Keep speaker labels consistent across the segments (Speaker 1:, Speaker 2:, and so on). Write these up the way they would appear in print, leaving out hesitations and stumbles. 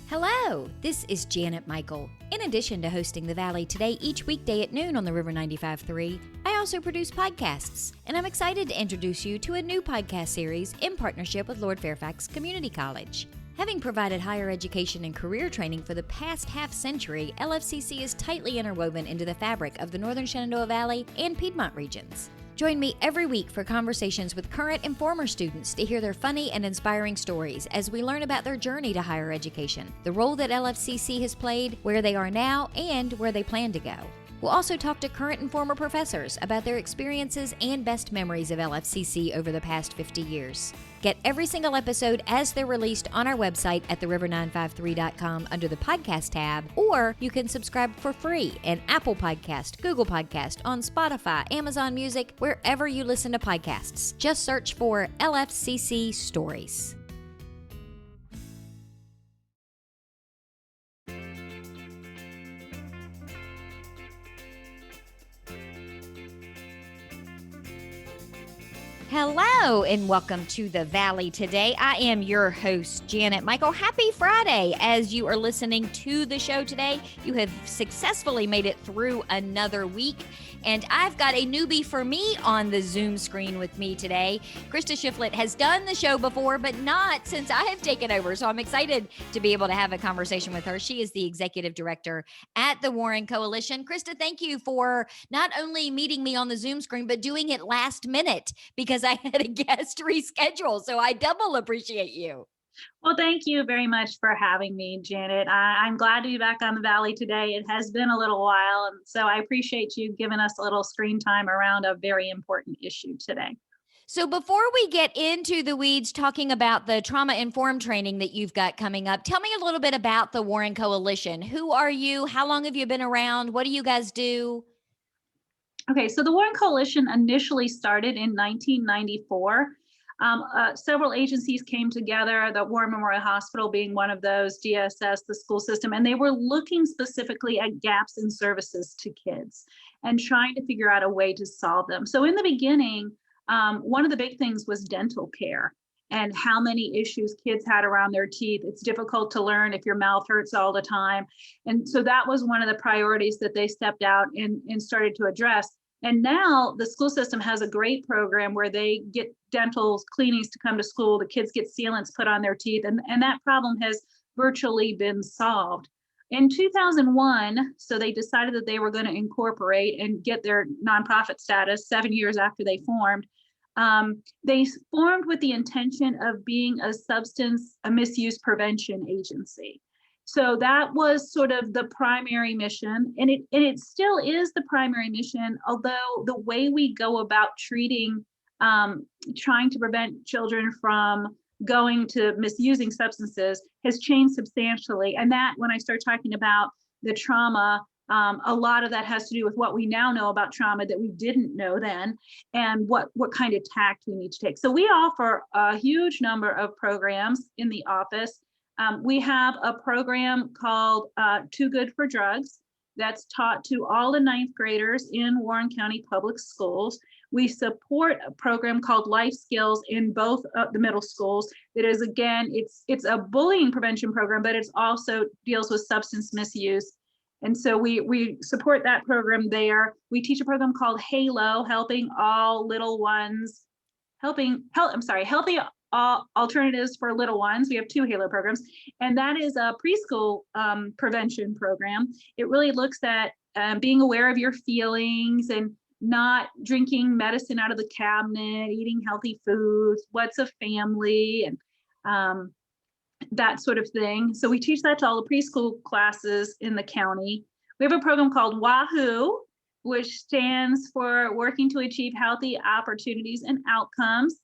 Speaker 1: Hello, this is Janet Michael. In addition to hosting The Valley Today each weekday at noon on the River 95.3, I also produce podcasts, and I'm excited to introduce you to a new podcast series in partnership with Lord Fairfax Community College. Having provided higher education and career training for the past half-century, LFCC is tightly interwoven into the fabric of the Northern Shenandoah Valley and Piedmont regions. Join me every week for conversations with current and former students to hear their funny and inspiring stories as we learn about their journey to higher education, the role that LFCC has played, where they are now, and where they plan to go. We'll also talk to current and former professors about their experiences and best memories of LFCC over the past 50 years. Get every single episode as they're released on our website at theriver953.com under the podcast tab, or you can subscribe for free in Apple Podcast, Google Podcast, on Spotify, Amazon Music, wherever you listen to podcasts. Just search for LFCC Stories. Hello and welcome to The Valley Today. I am your host, Janet Michael. Happy Friday. As you are listening to the show today, you have successfully made it through another week. And I've got a newbie for me on the Zoom screen with me today. Christa Shiflett has done the show before, but not since I have taken over. So I'm excited to be able to have a conversation with her. She is the executive director at the Warren Coalition. Christa, thank you for not only meeting me on the Zoom screen, but doing it last minute because I had a guest reschedule. So I double appreciate you.
Speaker 2: Well, thank you very much for having me, Janet. I'm glad to be back on the Valley today. It has been a little while, and so I appreciate you giving us a little screen time around a very important issue today.
Speaker 1: So before we get into the weeds talking about the trauma-informed training that you've got coming up, tell me a little bit about the Warren Coalition. Who are you? How long have you been around? What do you guys do?
Speaker 2: Okay, so the Warren Coalition initially started in 1994. Several agencies came together, the Warren Memorial Hospital being one of those, DSS, the school system, and they were looking specifically at gaps in services to kids and trying to figure out a way to solve them. So in the beginning, one of the big things was dental care and how many issues kids had around their teeth. It's difficult to learn if your mouth hurts all the time. And so that was one of the priorities that they stepped out and started to address. And now the school system has a great program where they get dental cleanings to come to school. The kids get sealants put on their teeth, and that problem has virtually been solved. In 2001, so they decided that they were going to incorporate and get their nonprofit status 7 years after they formed. They formed with the intention of being a misuse prevention agency. So that was sort of the primary mission, and it still is the primary mission, although the way we go about treating, trying to prevent children from going to misusing substances has changed substantially. And that, when I start talking about the trauma, a lot of that has to do with what we now know about trauma that we didn't know then, and what kind of tact we need to take. So we offer a huge number of programs in the office. We have a program called Too Good for Drugs that's taught to all the ninth graders in Warren County Public Schools. We support a program called Life Skills in both the middle schools. That is, again, it's a bullying prevention program, but it also deals with substance misuse. And so we support that program there. We teach a program called HALO, Helping All Little Ones, Healthy Alternatives for Little Ones. We have 2 HALO programs, and that is a preschool prevention program. It really looks at being aware of your feelings and not drinking medicine out of the cabinet, eating healthy foods, what's a family, and that sort of thing. So we teach that to all the preschool classes in the county. We have a program called WAHOO, which stands for Working to Achieve Healthy Opportunities and Outcomes.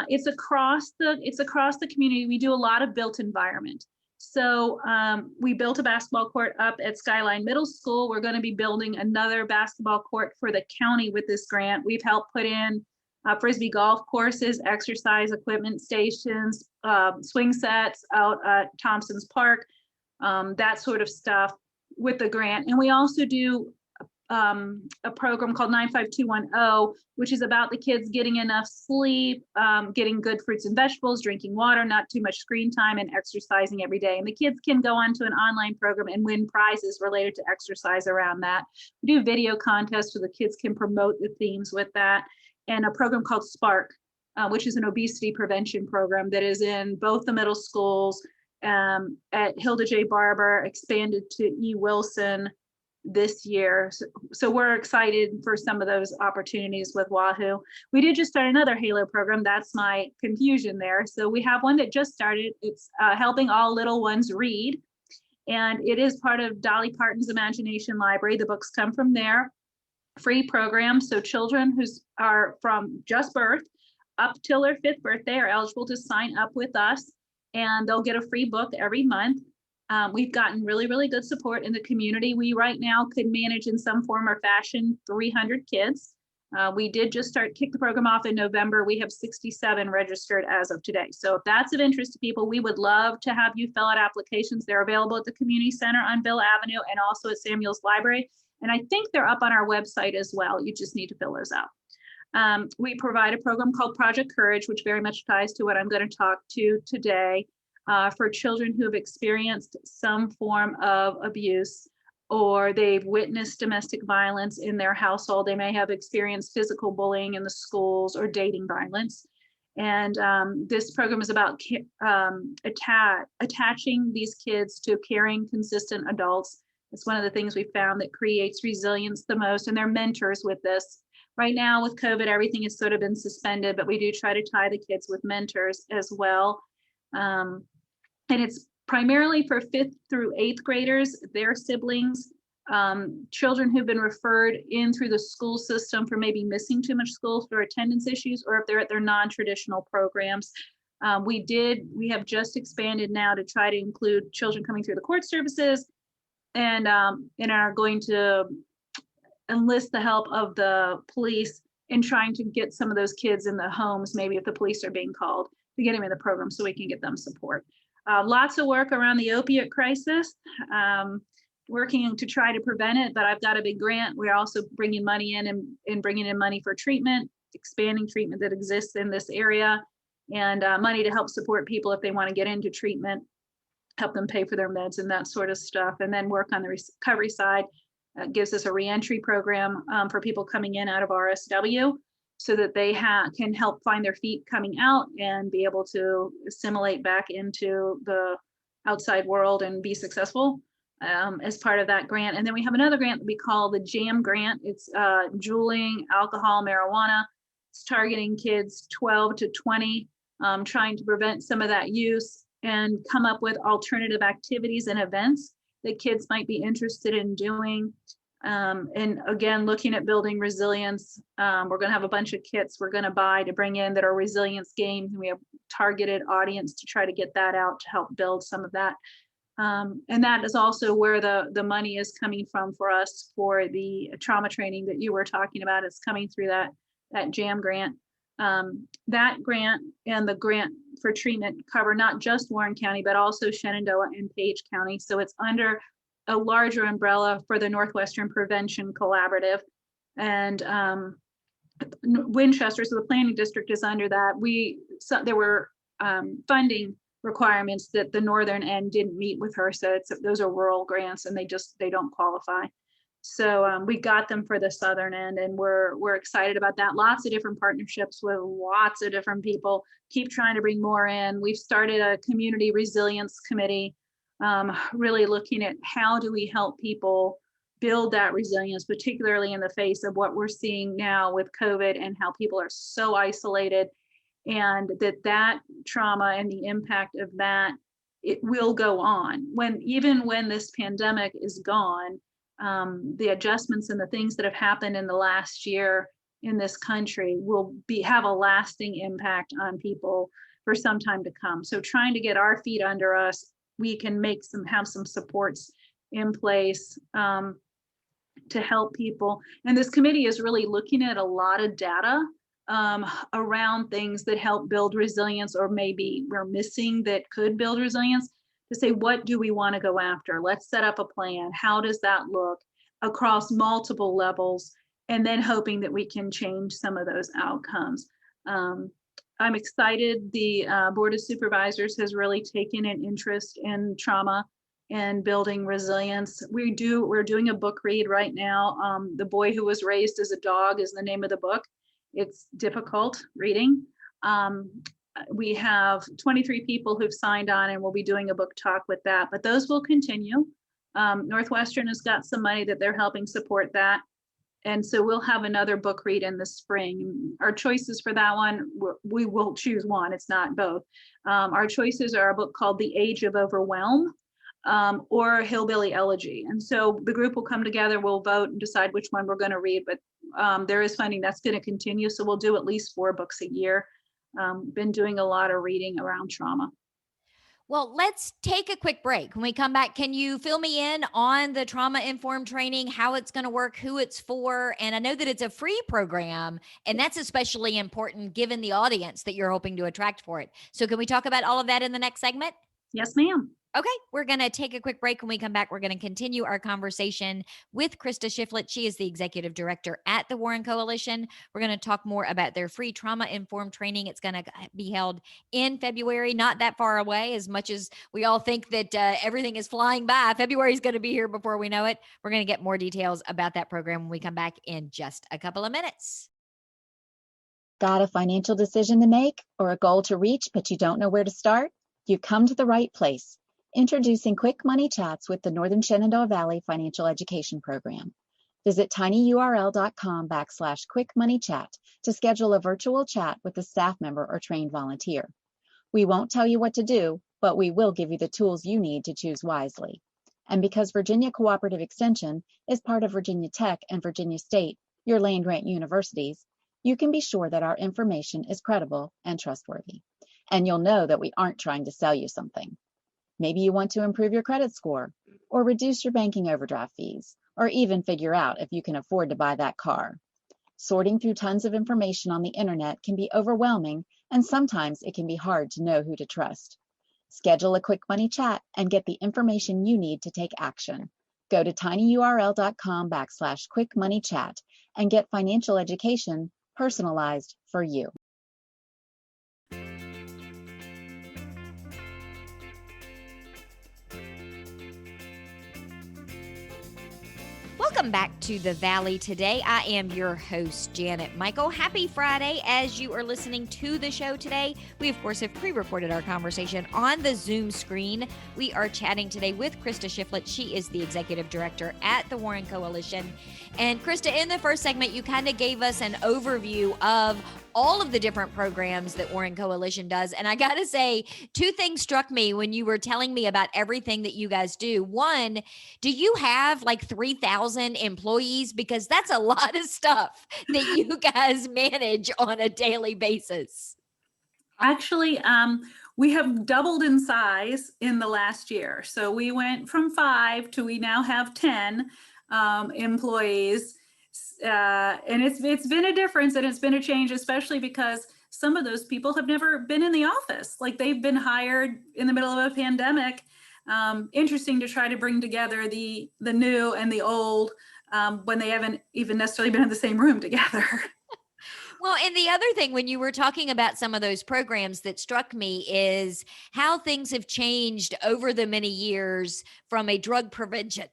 Speaker 2: It's across the community. We do a lot of built environment. So we built a basketball court up at Skyline Middle School. We're going to be building another basketball court for the county with this grant. We've helped put in Frisbee golf courses, exercise equipment stations, swing sets out at Thompson's Park, that sort of stuff with the grant. And we also do a program called 95210, which is about the kids getting enough sleep, getting good fruits and vegetables, drinking water, not too much screen time, and exercising every day. And the kids can go onto an online program and win prizes related to exercise around that. We do video contests so the kids can promote the themes with that. And a program called Spark, which is an obesity prevention program that is in both the middle schools, at Hilda J. Barber, expanded to E. Wilson this year. So we're excited for some of those opportunities with Wahoo. We did just start another Halo program. That's my confusion there. So we have one that just started. It's helping all little ones read. And it is part of Dolly Parton's Imagination Library. The books come from there. Free program. So children who are from just birth up till their 5th birthday are eligible to sign up with us, and they'll get a free book every month. We've gotten really, really good support in the community. We right now could manage in some form or fashion 300 kids. We did just kick the program off in November. We have 67 registered as of today. So if that's of interest to people, we would love to have you fill out applications. They're available at the community center on Bill Avenue and also at Samuel's Library. And I think they're up on our website as well. You just need to fill those out. We provide a program called Project Courage, which very much ties to what I'm going to talk to today, for children who have experienced some form of abuse, or they've witnessed domestic violence in their household. They may have experienced physical bullying in the schools or dating violence. And this program is about attaching these kids to caring, consistent adults. It's one of the things we found that creates resilience the most, and they're mentors with this. Right now with COVID, everything has sort of been suspended, but we do try to tie the kids with mentors as well. And it's primarily for 5th through 8th graders, their siblings, children who've been referred in through the school system for maybe missing too much school for attendance issues, or if they're at their non-traditional programs. We have just expanded now to try to include children coming through the court services, and are going to enlist the help of the police in trying to get some of those kids in the homes, maybe if the police are being called, to get them in the program so we can get them support. Lots of work around the opiate crisis, working to try to prevent it, but I've got a big grant. We're also bringing money in and bringing in money for treatment, expanding treatment that exists in this area, and money to help support people if they want to get into treatment, help them pay for their meds and that sort of stuff, and then work on the recovery side. Gives us a reentry program for people coming in out of RSW, so that they can help find their feet coming out and be able to assimilate back into the outside world and be successful as part of that grant. And then we have another grant that we call the JAM grant. It's juuling, alcohol, marijuana. It's targeting kids 12 to 20, trying to prevent some of that use and come up with alternative activities and events that kids might be interested in doing. And again, looking at building resilience. We're going to have a bunch of kits we're going to buy to bring in that are resilience games. And we have targeted audience to try to get that out to help build some of that. And that is also where the money is coming from for us for the trauma training that you were talking about. It's coming through that JAM grant. That grant and the grant for treatment cover not just Warren County, but also Shenandoah and Page County. So it's under a larger umbrella for the Northwestern Prevention Collaborative. And Winchester, so the planning district is under that. There were funding requirements that the northern end didn't meet with her. So those are rural grants and they don't qualify. So we got them for the southern end, and we're excited about that. Lots of different partnerships with lots of different people. Keep trying to bring more in. We've started a community resilience committee, really looking at how do we help people build that resilience, particularly in the face of what we're seeing now with COVID and how people are so isolated, and that trauma and the impact of that, it will go on. Even when this pandemic is gone, the adjustments and the things that have happened in the last year in this country will have a lasting impact on people for some time to come. So trying to get our feet under us, we can have some supports in place to help people. And this committee is really looking at a lot of data around things that help build resilience, or maybe we're missing that could build resilience, to say, what do we want to go after? Let's set up a plan. How does that look? across multiple levels, and then hoping that we can change some of those outcomes. I'm excited. The Board of Supervisors has really taken an interest in trauma and building resilience. We're doing a book read right now. The Boy Who Was Raised as a Dog is the name of the book. It's difficult reading. We have 23 people who've signed on, and we'll be doing a book talk with that, but those will continue. Northwestern has got some money that they're helping support that. And so we'll have another book read in the spring. Our choices for that one, we will choose one, it's not both. Our choices are a book called The Age of Overwhelm, or Hillbilly Elegy. And so the group will come together, we'll vote and decide which one we're going to read, but there is funding that's going to continue. So we'll do at least 4 books a year. Been doing a lot of reading around trauma.
Speaker 1: Well, let's take a quick break. When we come back, can you fill me in on the trauma-informed training, how it's going to work, who it's for? And I know that it's a free program, and that's especially important given the audience that you're hoping to attract for it. So can we talk about all of that in the next segment?
Speaker 2: Yes, ma'am.
Speaker 1: Okay, we're going to take a quick break. When we come back, we're going to continue our conversation with Christa Shiflett. She is the executive director at the Warren Coalition. We're going to talk more about their free trauma-informed training. It's going to be held in February, not that far away, as much as we all think that everything is flying by. February is going to be here before we know it. We're going to get more details about that program when we come back in just a couple of minutes.
Speaker 3: Got a financial decision to make or a goal to reach, but you don't know where to start? You've come to the right place. Introducing Quick Money Chats with the Northern Shenandoah Valley Financial Education Program. Visit tinyurl.com/quickmoneychat to schedule a virtual chat with a staff member or trained volunteer. We won't tell you what to do, but we will give you the tools you need to choose wisely. And because Virginia Cooperative Extension is part of Virginia Tech and Virginia State, your land-grant universities, you can be sure that our information is credible and trustworthy. And you'll know that we aren't trying to sell you something. Maybe you want to improve your credit score, or reduce your banking overdraft fees, or even figure out if you can afford to buy that car. Sorting through tons of information on the internet can be overwhelming, and sometimes it can be hard to know who to trust. Schedule a Quick Money Chat and get the information you need to take action. Go to tinyurl.com/quickmoneychat and get financial education personalized for you.
Speaker 1: Welcome back to the Valley today. I am your host, Janet Michael. Happy Friday as you are listening to the show today. We, of course, have pre-recorded our conversation on the Zoom screen. We are chatting today with Christa Shiflett. She is the executive director at the Warren Coalition. And Christa, in the first segment, you kind of gave us an overview of all of the different programs that Warren Coalition does. And I got to say, 2 things struck me when you were telling me about everything that you guys do. One, do you have like 3,000 employees? Because that's a lot of stuff that you guys manage on a daily basis.
Speaker 2: Actually, we have doubled in size in the last year. So we went from 5 to we now have 10 employees. And it's been a difference, and it's been a change, especially because some of those people have never been in the office. Like, they've been hired in the middle of a pandemic. Interesting to try to bring together the new and the old when they haven't even necessarily been in the same room together.
Speaker 1: Well, and the other thing, when you were talking about some of those programs, that struck me is how things have changed over the many years from a drug prevention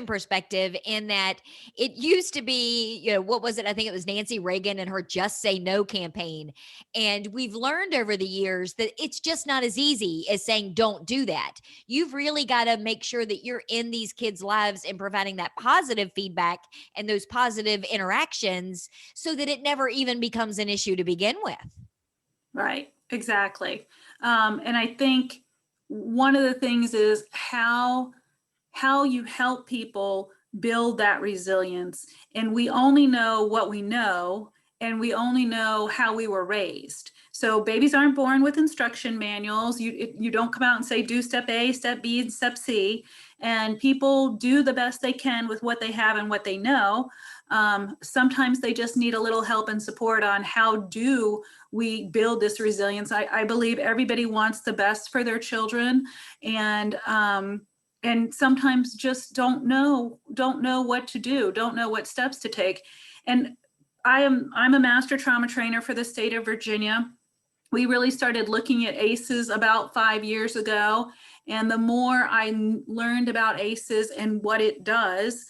Speaker 1: perspective, in that it used to be, what was it? I think it was Nancy Reagan and her Just Say No campaign. And we've learned over the years that it's just not as easy as saying, don't do that. You've really got to make sure that you're in these kids' lives and providing that positive feedback and those positive interactions so that it never even becomes an issue to begin with.
Speaker 2: Right, exactly. And I think one of the things is how you help people build that resilience. And we only know what we know, and we only know how we were raised. So babies aren't born with instruction manuals. You don't come out and say, do step A, step B, and step C. And people do the best they can with what they have and what they know. Sometimes they just need a little help and support on how do we build this resilience. I believe everybody wants the best for their children. And and sometimes just don't know what to do, don't know what steps to take. And I'm a master trauma trainer for the state of Virginia. We really started looking at ACEs about 5 years ago. And the more I learned about ACEs and what it does,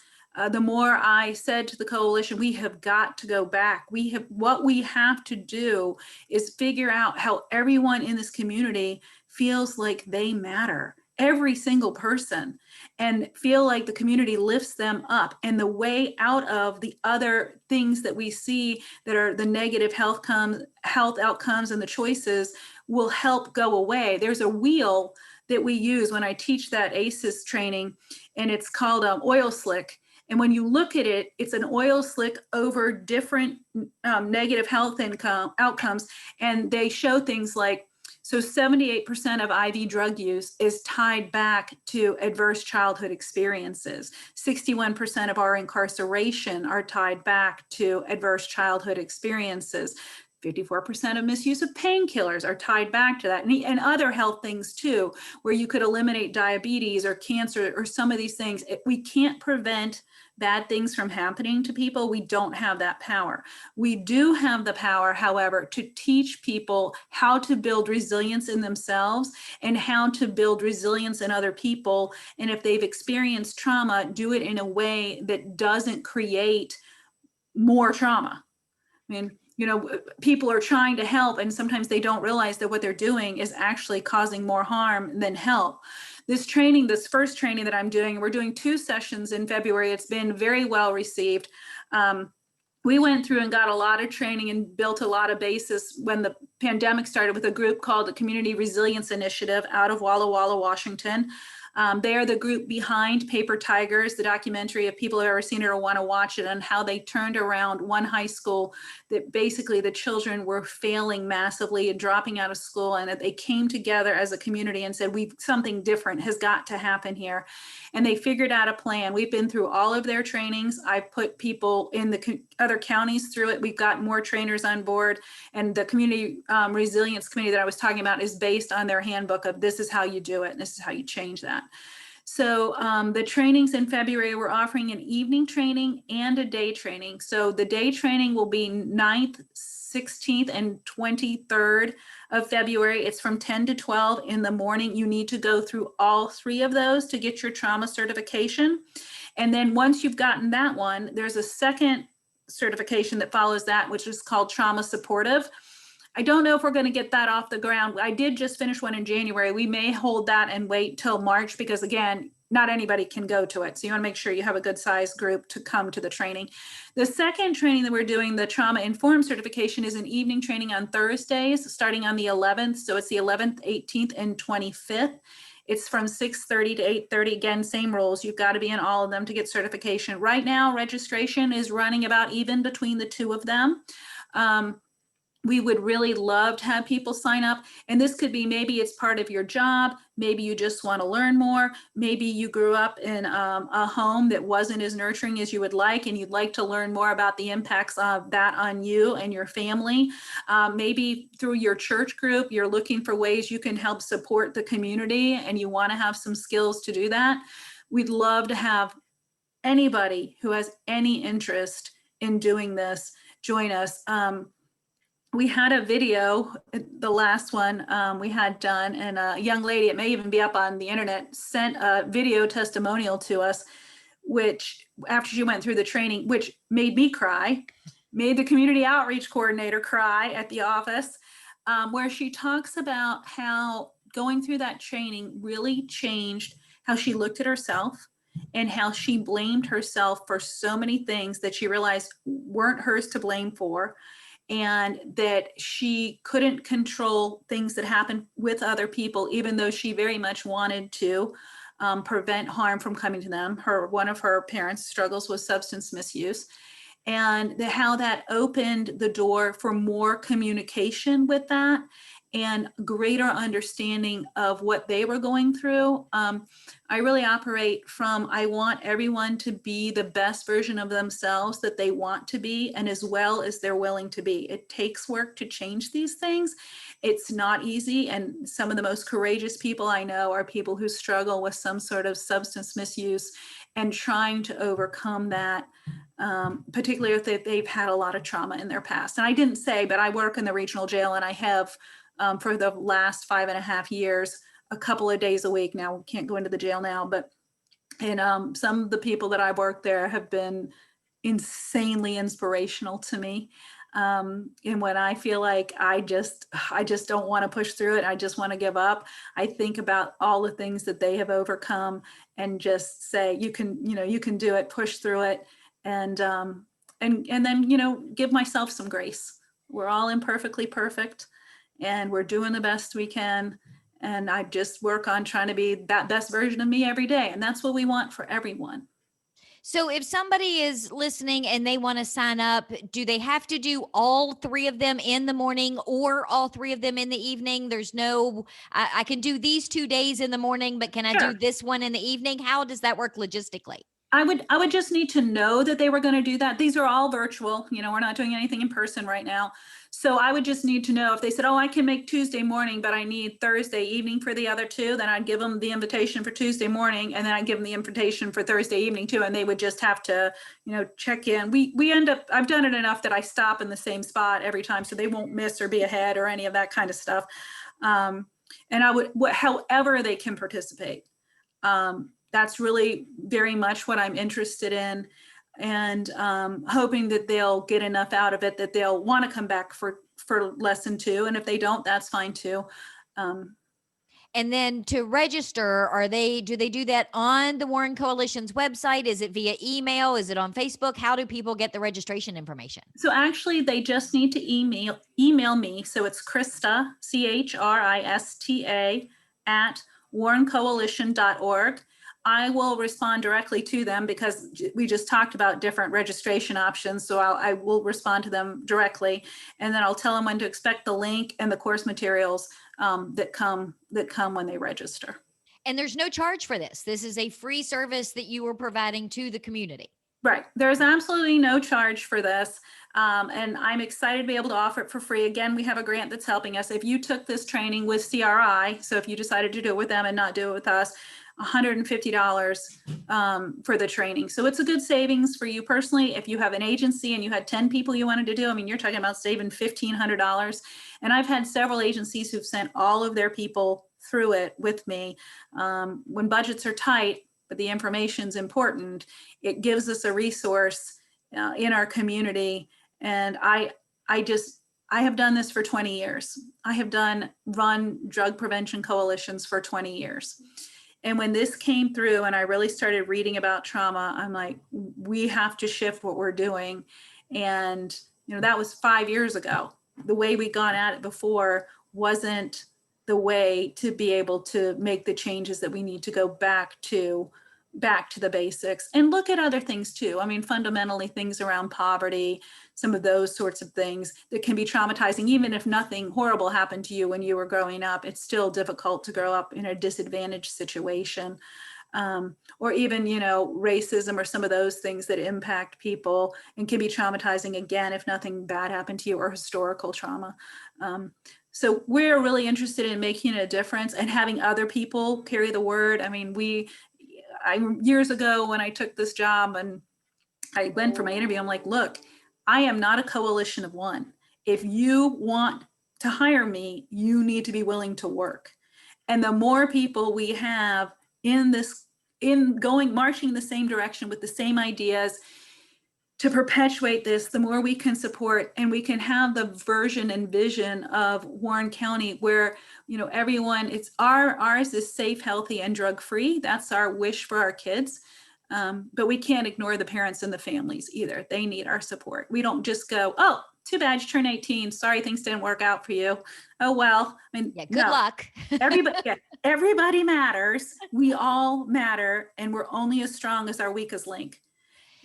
Speaker 2: the more I said to the coalition, we have got to go back. What we have to do is figure out how everyone in this community feels like they matter, every single person, and feel like the community lifts them up. And the way out of the other things that we see that are the negative health outcomes and the choices will help go away. There's a wheel that we use when I teach that ACEs training, and it's called oil slick. And when you look at it, it's an oil slick over different negative health outcomes. And they show things like, so 78% of IV drug use is tied back to adverse childhood experiences. 61% of our incarceration are tied back to adverse childhood experiences. 54% of misuse of painkillers are tied back to that, and other health things too, where you could eliminate diabetes or cancer or some of these things. We can't prevent bad things from happening to people. We don't have that power. We do have the power, however, to teach people how to build resilience in themselves and how to build resilience in other people. And if they've experienced trauma, do it in a way that doesn't create more trauma. I mean, people are trying to help, and sometimes they don't realize that what they're doing is actually causing more harm than help. This first training that I'm doing, we're doing 2 sessions in February. It's been very well received. We went through and got a lot of training and built a lot of basis when the pandemic started with a group called the Community Resilience Initiative out of Walla Walla, Washington. They are the group behind Paper Tigers, the documentary, if people have ever seen it or want to watch it, and how they turned around one high school that basically the children were failing massively and dropping out of school, and that they came together as a community and said, something different has got to happen here. And they figured out a plan. We've been through all of their trainings. I've put people in the other counties through it. We've got more trainers on board, and the community resilience committee that I was talking about is based on their handbook of this is how you do it, and this is how you change that. So the trainings in February, we're offering an evening training and a day training. So the day training will be 9th, 16th, and 23rd of February. It's from 10 to 12 in the morning. You need to go through all 3 of those to get your trauma certification. And then once you've gotten that one, there's a second certification that follows that, which is called Trauma Supportive. I don't know if we're going to get that off the ground. I did just finish one in January. We may hold that and wait till March because, again, not anybody can go to it. So you want to make sure you have a good size group to come to the training. The second training that we're doing, the Trauma Informed certification, is an evening training on Thursdays starting on the 11th. So it's the 11th, 18th, and 25th. It's from 6:30 to 8:30. Again, same rules. You've got to be in all of them to get certification. Right now, registration is running about even between the 2 of them. We would really love to have people sign up. And this could be, maybe it's part of your job. Maybe you just want to learn more. Maybe you grew up in a home that wasn't as nurturing as you would like, and you'd like to learn more about the impacts of that on you and your family. Maybe through your church group, you're looking for ways you can help support the community and you want to have some skills to do that. We'd love to have anybody who has any interest in doing this join us. We had a video, the last one we had done, and a young lady, it may even be up on the internet, sent a video testimonial to us, which after she went through the training, which made me cry, made the community outreach coordinator cry at the office, where she talks about how going through that training really changed how she looked at herself and how she blamed herself for so many things that she realized weren't hers to blame for, and that she couldn't control things that happened with other people, even though she very much wanted to prevent harm from coming to them. One of her parents struggles with substance misuse, and how that opened the door for more communication with that, and greater understanding of what they were going through. I really operate from, I want everyone to be the best version of themselves that they want to be, and as well as they're willing to be. It takes work to change these things. It's not easy. And some of the most courageous people I know are people who struggle with some sort of substance misuse and trying to overcome that, particularly if they've had a lot of trauma in their past. And I didn't say, but I work in the regional jail, and I have for the last 5.5 years, a couple of days a week. Now, can't go into the jail now, but some of the people that I've worked there have been insanely inspirational to me. And when I feel like I just don't want to push through it, I just want to give up, I think about all the things that they have overcome and just say, you can do it, push through it. And then, give myself some grace. We're all imperfectly perfect, and we're doing the best we can. And I just work on trying to be that best version of me every day. And that's what we want for everyone.
Speaker 1: So if somebody is listening and they want to sign up, do they have to do all 3 of them in the morning or all 3 of them in the evening? There's no, I can do these 2 days in the morning, but can I do this one in the evening? How does that work logistically?
Speaker 2: I would just need to know that they were going to do that. These are all virtual. We're not doing anything in person right now. So I would just need to know if they said, oh, I can make Tuesday morning, but I need Thursday evening for the other 2, then I'd give them the invitation for Tuesday morning, and then I'd give them the invitation for Thursday evening too. And they would just have to, check in. We end up, I've done it enough that I stop in the same spot every time, so they won't miss or be ahead or any of that kind of stuff. And I would, however they can participate. That's really very much what I'm interested in, and hoping that they'll get enough out of it that they'll want to come back for lesson 2. And if they don't, that's fine too.
Speaker 1: And then to register, do they do that on the Warren Coalition's website? Is it via email? Is it on Facebook? How do people get the registration information?
Speaker 2: So actually, they just need to email me. So it's Christa, CHRISTA, at warrencoalition.org. I will respond directly to them because we just talked about different registration options. So I will respond to them directly, and then I'll tell them when to expect the link and the course materials that come when they register.
Speaker 1: And there's no charge for this. This is a free service that you are providing to the community.
Speaker 2: Right. There's absolutely no charge for this. And I'm excited to be able to offer it for free. Again, we have a grant that's helping us. If you took this training with CRI, so if you decided to do it with them and not do it with us, $150 for the training. So it's a good savings for you personally. If you have an agency and you had 10 people you wanted to do, you're talking about saving $1,500. And I've had several agencies who've sent all of their people through it with me. When budgets are tight, but the information's important, it gives us a resource in our community. And I have done this for 20 years. I have run drug prevention coalitions for 20 years. And when this came through and I really started reading about trauma, I'm like, we have to shift what we're doing. And, that was 5 years ago. The way we'd gone at it before wasn't the way to be able to make the changes that we need to go back to the basics and look at other things too. Fundamentally things around poverty, some of those sorts of things that can be traumatizing. Even if nothing horrible happened to you when you were growing up, it's still difficult to grow up in a disadvantaged situation. Or even, racism or some of those things that impact people and can be traumatizing again, if nothing bad happened to you, or historical trauma. So we're really interested in making a difference and having other people carry the word. Years ago when I took this job and I went for my interview, I'm like, look, I am not a coalition of one. If you want to hire me, you need to be willing to work. And the more people we have marching in the same direction with the same ideas to perpetuate this, the more we can support, and we can have the version and vision of Warren County where, everyone, ours is safe, healthy, and drug-free. That's our wish for our kids. But we can't ignore the parents and the families either. They need our support. We don't just go, oh, too bad you turned 18. Sorry, things didn't work out for you. Oh, well,
Speaker 1: good luck.
Speaker 2: Everybody matters. We all matter, and we're only as strong as our weakest link.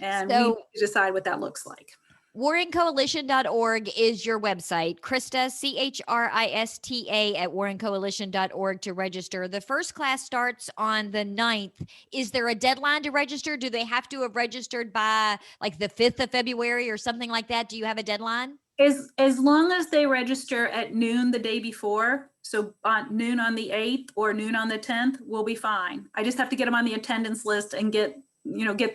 Speaker 2: And we decide what that looks like.
Speaker 1: WarrenCoalition.org is your website. Christa, Christa at WarrenCoalition.org to register. The first class starts on the 9th. Is there a deadline to register? Do they have to have registered by like the 5th of February or something like that? Do you have a deadline?
Speaker 2: As long as they register at noon the day before, so noon on the 8th or noon on the 10th, we'll be fine. I just have to get them on the attendance list and get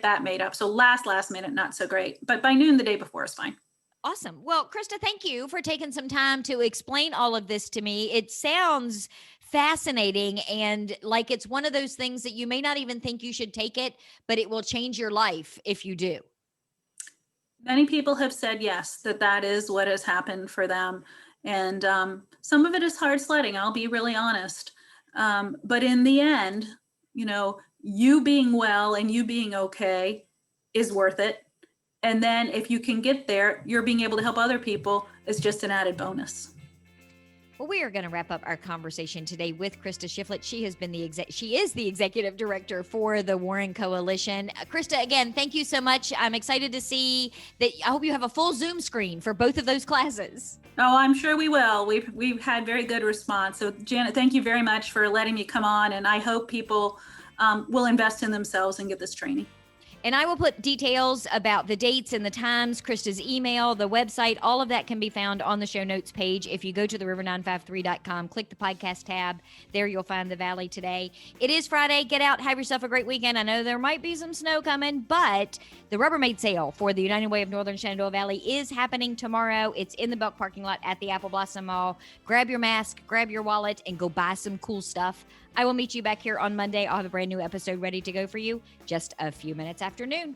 Speaker 2: that made up. So last minute, not so great, but by noon the day before is fine.
Speaker 1: Awesome. Well, Christa, thank you for taking some time to explain all of this to me. It sounds fascinating and like it's one of those things that you may not even think you should take it, but it will change your life if you do.
Speaker 2: Many people have said yes, that is what has happened for them. And some of it is hard sledding, I'll be really honest. But in the end, you being well and you being okay is worth it. And then if you can get there, you're being able to help other people is just an added bonus.
Speaker 1: Well, we are going to wrap up our conversation today with Christa Shiflett. She has been she is the executive director for the Warren Coalition. Christa, again, thank you so much. I'm excited to see that. I hope you have a full Zoom screen for both of those classes.
Speaker 2: Oh, I'm sure we will. We've had very good response. So Janet, thank you very much for letting me come on. And I hope people will invest in themselves and get this training.
Speaker 1: And I will put details about the dates and the times, Christa's email, the website, all of that can be found on the show notes page. If you go to theriver953.com, click the podcast tab. There you'll find the Valley today. It is Friday. Get out. Have yourself a great weekend. I know there might be some snow coming, but the Rubbermaid sale for the United Way of Northern Shenandoah Valley is happening tomorrow. It's in the Belk parking lot at the Apple Blossom Mall. Grab your mask, grab your wallet, and go buy some cool stuff. I will meet you back here on Monday. I'll have a brand new episode ready to go for you just a few minutes after noon.